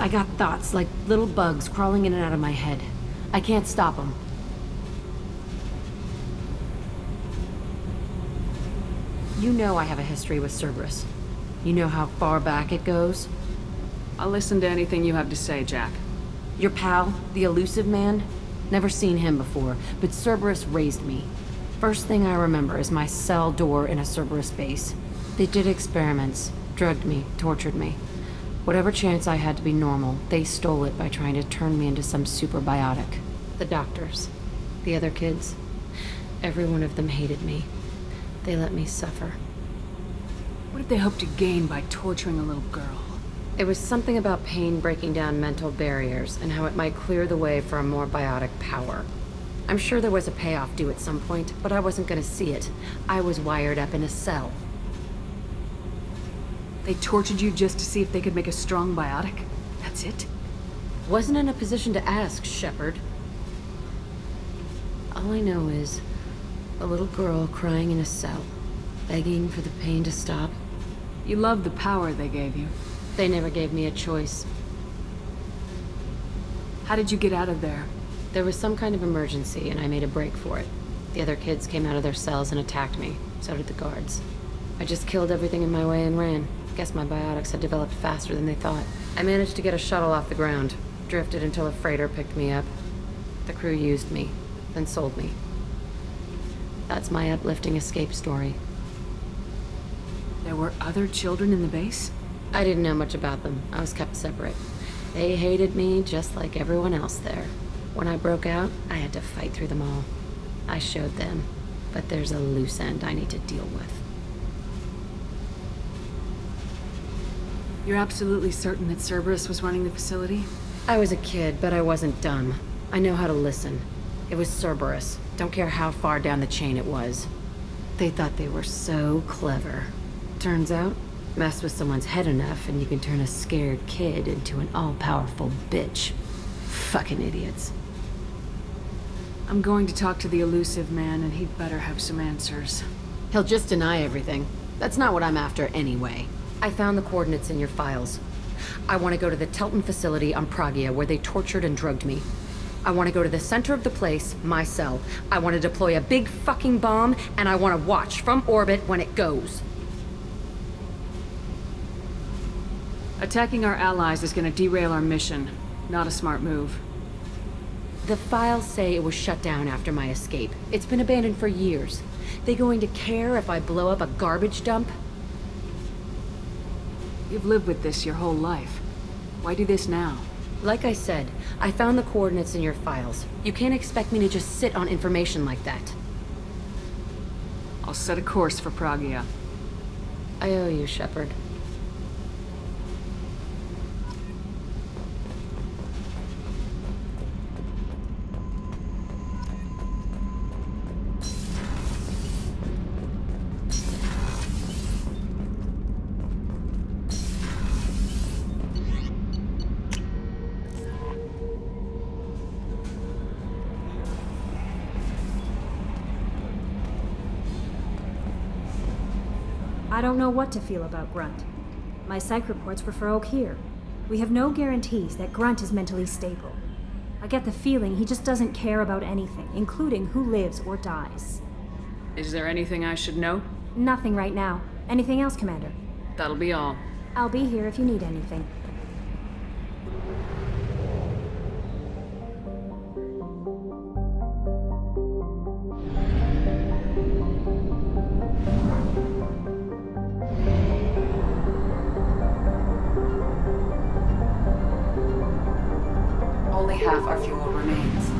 I got thoughts like little bugs crawling in and out of my head. I can't stop them. You know I have a history with Cerberus. You know how far back it goes? I'll listen to anything you have to say, Jack. Your pal, the elusive man? Never seen him before, but Cerberus raised me. First thing I remember is my cell door in a Cerberus base. They did experiments, drugged me, tortured me. Whatever chance I had to be normal, they stole it by trying to turn me into some superbiotic. The doctors, the other kids, every one of them hated me. They let me suffer. What did they hope to gain by torturing a little girl? It was something about pain breaking down mental barriers and how it might clear the way for a more biotic power. I'm sure there was a payoff due at some point, but I wasn't gonna see it. I was wired up in a cell. They tortured you just to see if they could make a strong biotic? That's it? Wasn't in a position to ask, Shepard. All I know is a little girl crying in a cell, begging for the pain to stop. You loved the power they gave you. They never gave me a choice. How did you get out of there? There was some kind of emergency, and I made a break for it. The other kids came out of their cells and attacked me. So did the guards. I just killed everything in my way and ran. Guess my biotics had developed faster than they thought. I managed to get a shuttle off the ground. Drifted until a freighter picked me up. The crew used me, then sold me. That's my uplifting escape story. There were other children in the base? I didn't know much about them. I was kept separate. They hated me just like everyone else there. When I broke out, I had to fight through them all. I showed them, but there's a loose end I need to deal with. You're absolutely certain that Cerberus was running the facility? I was a kid, but I wasn't dumb. I know how to listen. It was Cerberus. Don't care how far down the chain it was. They thought they were so clever. Turns out, mess with someone's head enough and you can turn a scared kid into an all-powerful bitch. Fucking idiots. I'm going to talk to the elusive man, and he'd better have some answers. He'll just deny everything. That's not what I'm after anyway. I found the coordinates in your files. I want to go to the Telton facility on Pragia where they tortured and drugged me. I want to go to the center of the place, my cell. I want to deploy a big fucking bomb, and I want to watch from orbit when it goes. Attacking our allies is going to derail our mission. Not a smart move. The files say it was shut down after my escape. It's been abandoned for years. They going to care if I blow up a garbage dump? You've lived with this your whole life. Why do this now? Like I said, I found the coordinates in your files. You can't expect me to just sit on information like that. I'll set a course for Pragia. I owe you, Shepard. I don't know what to feel about Grunt. My psych reports refer Oak here. We have no guarantees that Grunt is mentally stable. I get the feeling he just doesn't care about anything, including who lives or dies. Is there anything I should know? Nothing right now. Anything else, Commander? That'll be all. I'll be here if you need anything. Only half our fuel remains.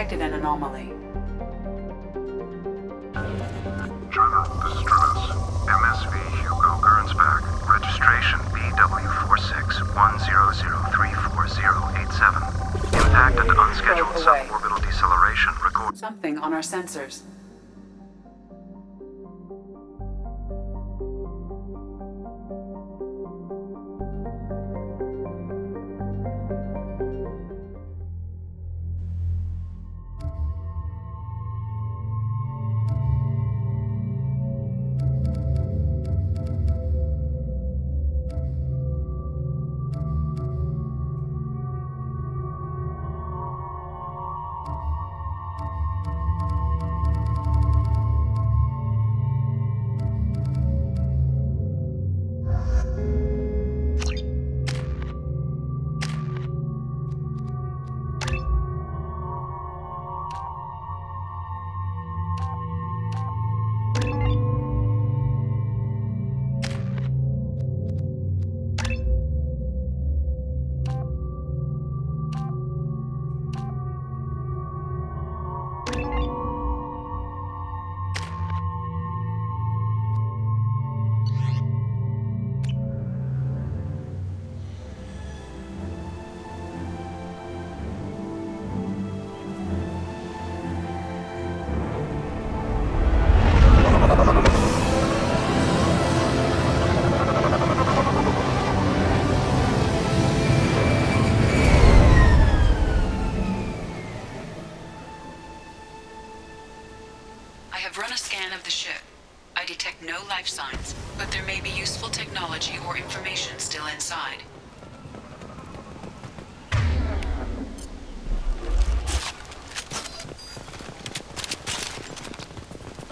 detected an anomaly. Trevor, this is Travis. MSV Hugo Gernsback. Registration BW4610034087. Impacted unscheduled suborbital deceleration record. Something on our sensors. I have run a scan of the ship. I detect no life signs, but there may be useful technology or information still inside.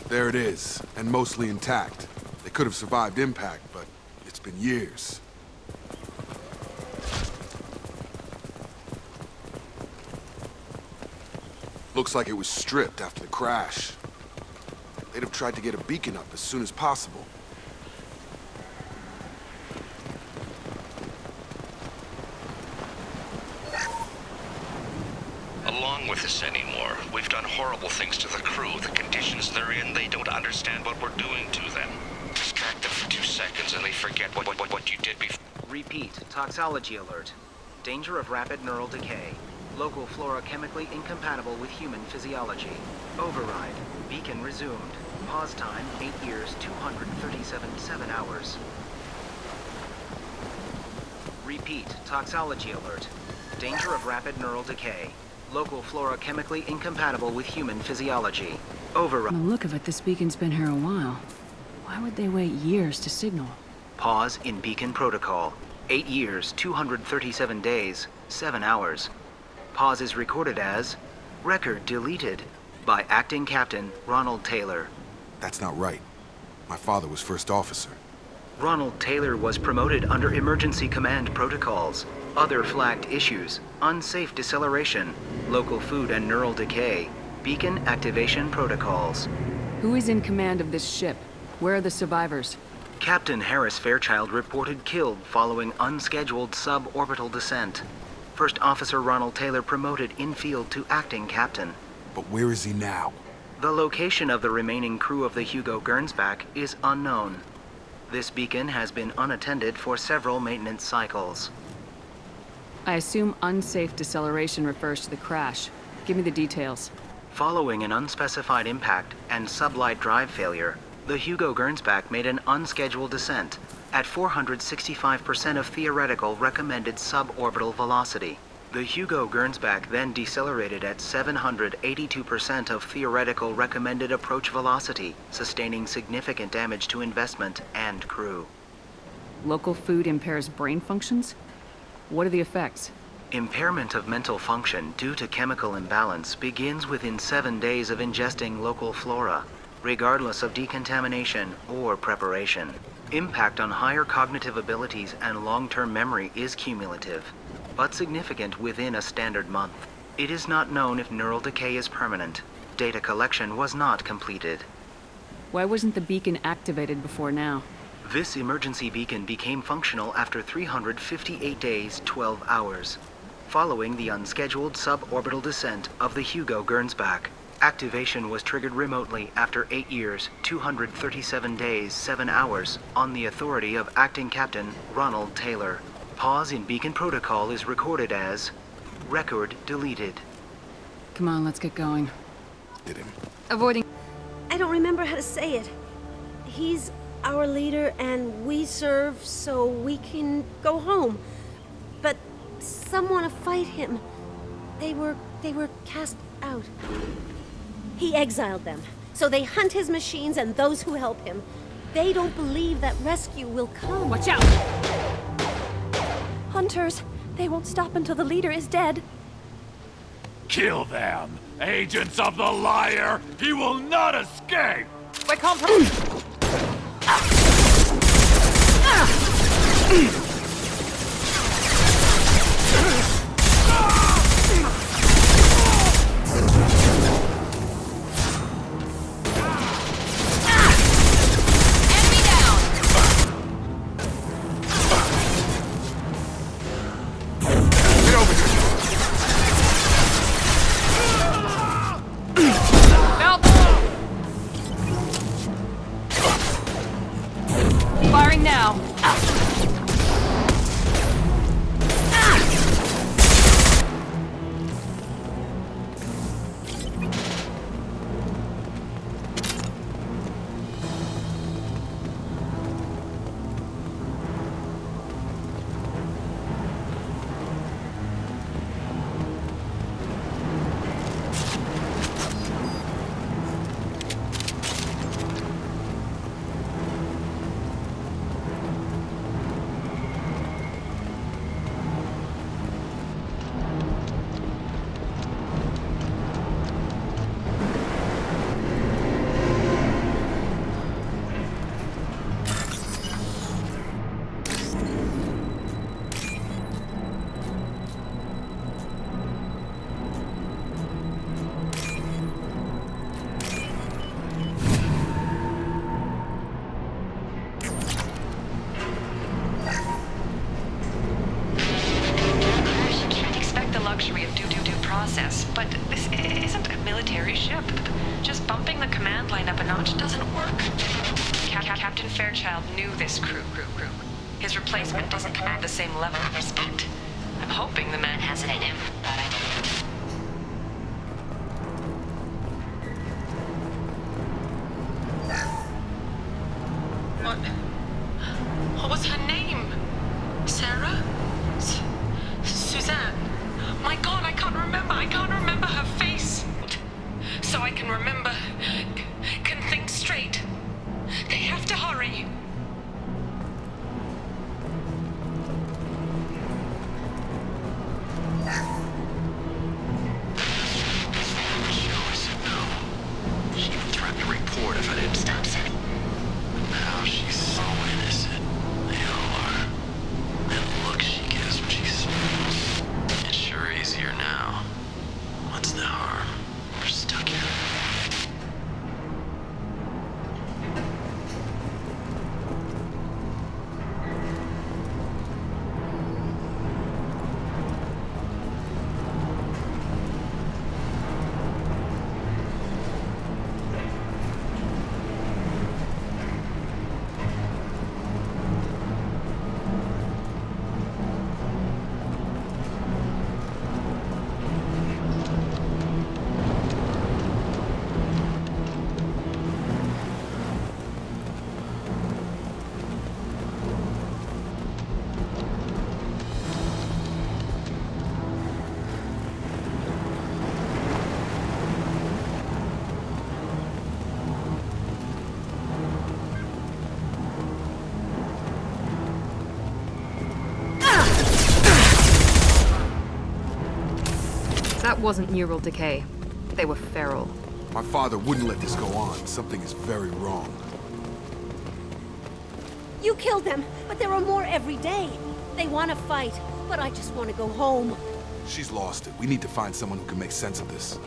There it is, and mostly intact. They could have survived impact, but it's been years. Looks like it was stripped after the crash. They'd have tried to get a beacon up as soon as possible. Along with this anymore. We've done horrible things to the crew. The conditions they're in, they don't understand what we're doing to them. Distract them for 2 seconds and they forget what you did before. Repeat, toxology alert. Danger of rapid neural decay. Local flora chemically incompatible with human physiology. Override. Beacon resumed. Pause time, 8 years, 7 hours. Repeat, toxology alert. Danger of rapid neural decay. Local flora chemically incompatible with human physiology. Override. From the look of it, this beacon's been here a while. Why would they wait years to signal? Pause in beacon protocol. 8 years, 237 days, 7 hours. Pause is recorded as record deleted by Acting Captain Ronald Taylor. That's not right. My father was first officer. Ronald Taylor was promoted under emergency command protocols. Other flagged issues: unsafe deceleration, local food and neural decay, beacon activation protocols. Who is in command of this ship? Where are the survivors? Captain Harris Fairchild reported killed following unscheduled suborbital descent. First Officer Ronald Taylor promoted in-field to acting captain. But where is he now? The location of the remaining crew of the Hugo Gernsback is unknown. This beacon has been unattended for several maintenance cycles. I assume unsafe deceleration refers to the crash. Give me the details. Following an unspecified impact and sublight drive failure, the Hugo Gernsback made an unscheduled descent at 465% of theoretical recommended suborbital velocity. The Hugo Gernsback then decelerated at 782% of theoretical recommended approach velocity, sustaining significant damage to investment and crew. Local food impairs brain functions? What are the effects? Impairment of mental function due to chemical imbalance begins within 7 days of ingesting local flora, regardless of decontamination or preparation. Impact on higher cognitive abilities and long-term memory is cumulative, but significant within a standard month. It is not known if neural decay is permanent. Data collection was not completed. Why wasn't the beacon activated before now? This emergency beacon became functional after 358 days, 12 hours. following the unscheduled suborbital descent of the Hugo Gernsback. Activation was triggered remotely after 8 years, 237 days, 7 hours, on the authority of Acting Captain Ronald Taylor. Pause in beacon protocol is recorded as record deleted. Come on, let's get going. Did him. Avoiding... I don't remember how to say it. He's our leader and we serve so we can go home. But some want to fight him. They were cast out. He exiled them, so they hunt his machines and those who help him. They don't believe that rescue will come. Watch out! Hunters! They won't stop until the leader is dead. Kill them! Agents of the liar! He will not escape! We're compromised! Firing now. But this isn't a military ship. Just bumping the command line up a notch doesn't work. Captain Fairchild knew this crew. His replacement doesn't command the same level of respect. I'm hoping the man has it in him, but I don't. What was her name? Sarah? Suzanne? My God, I can't remember her face. So I can remember, can think straight. They have to hurry. She even threatened to report if I didn't stop it. Now she's so innocent. They all are. That look she gives when she smiles. It's sure easier now. What's the harm? We're stuck here. That wasn't neural decay. They were feral. My father wouldn't let this go on. Something is very wrong. You killed them, but there are more every day. They want to fight, but I just want to go home. She's lost it. We need to find someone who can make sense of this.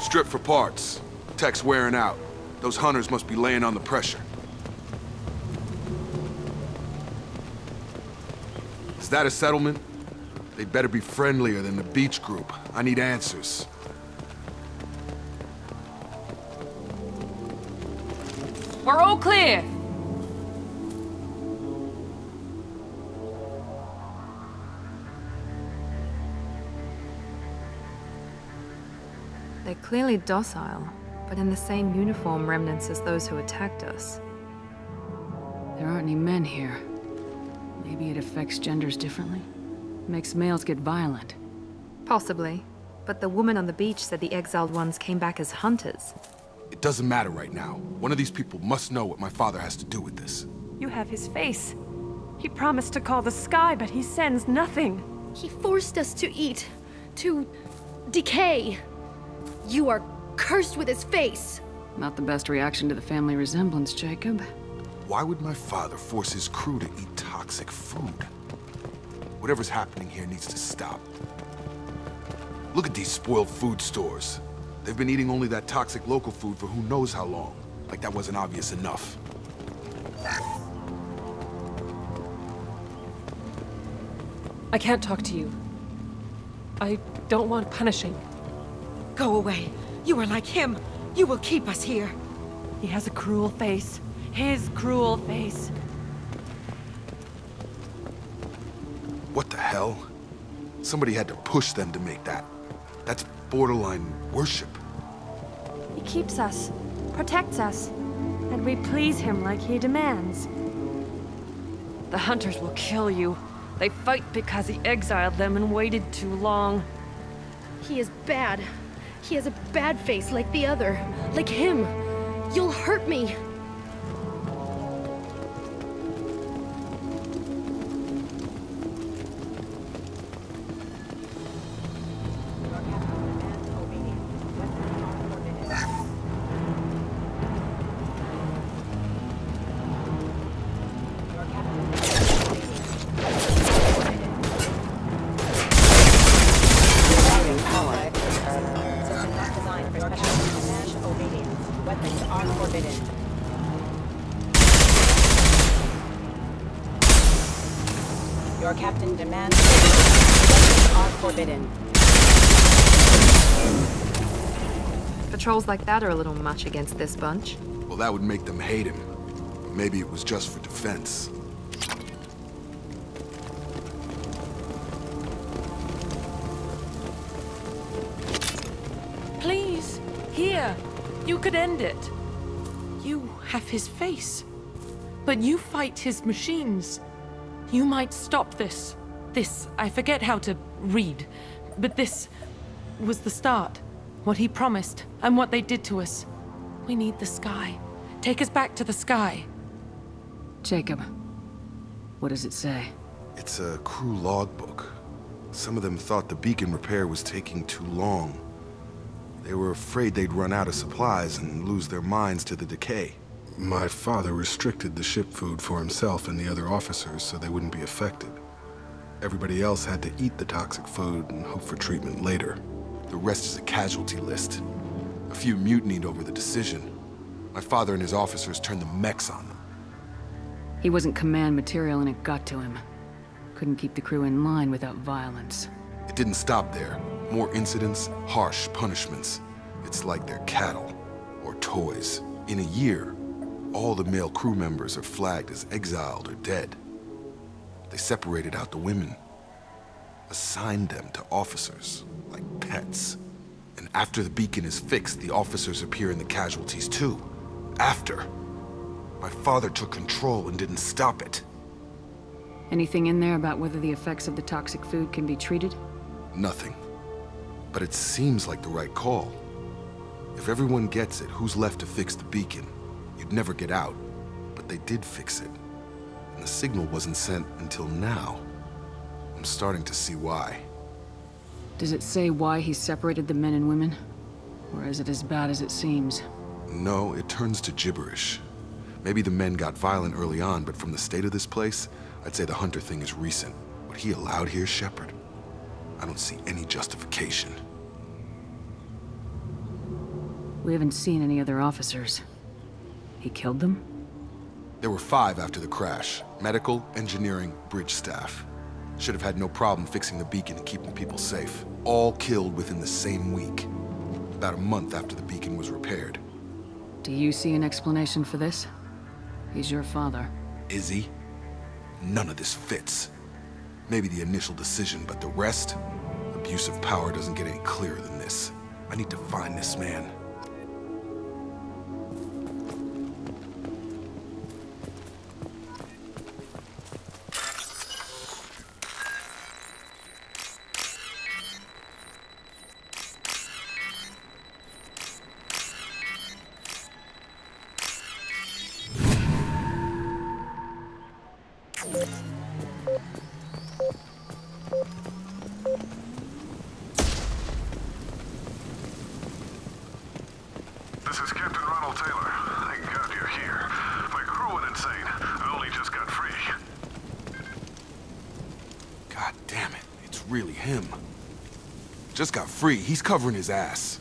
Strip for parts. Tech's wearing out. Those hunters must be laying on the pressure. Is that a settlement? They'd better be friendlier than the beach group. I need answers. We're all clear! They're clearly docile, but in the same uniform remnants as those who attacked us. There aren't any men here. Maybe it affects genders differently? Makes males get violent. Possibly. But the woman on the beach said the exiled ones came back as hunters. It doesn't matter right now. One of these people must know what my father has to do with this. You have his face. He promised to call the sky, but he sends nothing. He forced us to eat, to decay. You are cursed with his face. Not the best reaction to the family resemblance, Jacob. Why would my father force his crew to eat toxic food? Whatever's happening here needs to stop. Look at these spoiled food stores. They've been eating only that toxic local food for who knows how long. Like that wasn't obvious enough. I can't talk to you. I don't want punishing. Go away. You are like him. You will keep us here. He has a cruel face. His cruel face. What the hell? Somebody had to push them to make that. That's borderline worship. He keeps us, protects us, and we please him like he demands. The hunters will kill you. They fight because he exiled them and waited too long. He is bad. He has a bad face like the other. Like him. You'll hurt me. Your captain demands weapons are forbidden. Patrols like that are a little much against this bunch. Well, that would make them hate him. But maybe it was just for defense. Please, here. You could end it. You have his face. But you fight his machines. You might stop this. This, I forget how to read. But this was the start. What he promised, and what they did to us. We need the sky. Take us back to the sky. Jacob, what does it say? It's a crew logbook. Some of them thought the beacon repair was taking too long. They were afraid they'd run out of supplies and lose their minds to the decay. My father restricted the ship food for himself and the other officers so they wouldn't be affected. Everybody else had to eat the toxic food and hope for treatment later. The rest is a casualty list. A few mutinied over the decision. My father and his officers turned the mechs on them. He wasn't command material and it got to him. Couldn't keep the crew in line without violence. It didn't stop there. More incidents, harsh punishments. It's like they're cattle or toys. In a year, all the male crew members are flagged as exiled or dead. They separated out the women, assigned them to officers, like pets. And after the beacon is fixed, the officers appear in the casualties too. After. My father took control and didn't stop it. Anything in there about whether the effects of the toxic food can be treated? Nothing. But it seems like the right call. If everyone gets it, who's left to fix the beacon? You'd never get out, but they did fix it. And the signal wasn't sent until now. I'm starting to see why. Does it say why he separated the men and women? Or is it as bad as it seems? No, it turns to gibberish. Maybe the men got violent early on, but from the state of this place, I'd say the Hunter thing is recent. What he allowed here, Shepard? I don't see any justification. We haven't seen any other officers. He killed them? There were 5 after the crash. Medical, engineering, bridge staff. Should have had no problem fixing the beacon and keeping people safe. All killed within the same week. About a month after the beacon was repaired. Do you see an explanation for this? He's your father. Is he? None of this fits. Maybe the initial decision, but the rest? Abuse of power doesn't get any clearer than this. I need to find this man. This is Captain Ronald Taylor. Thank God you're here. My crew went insane. I only just got free. God damn it, it's really him. Just got free, he's covering his ass.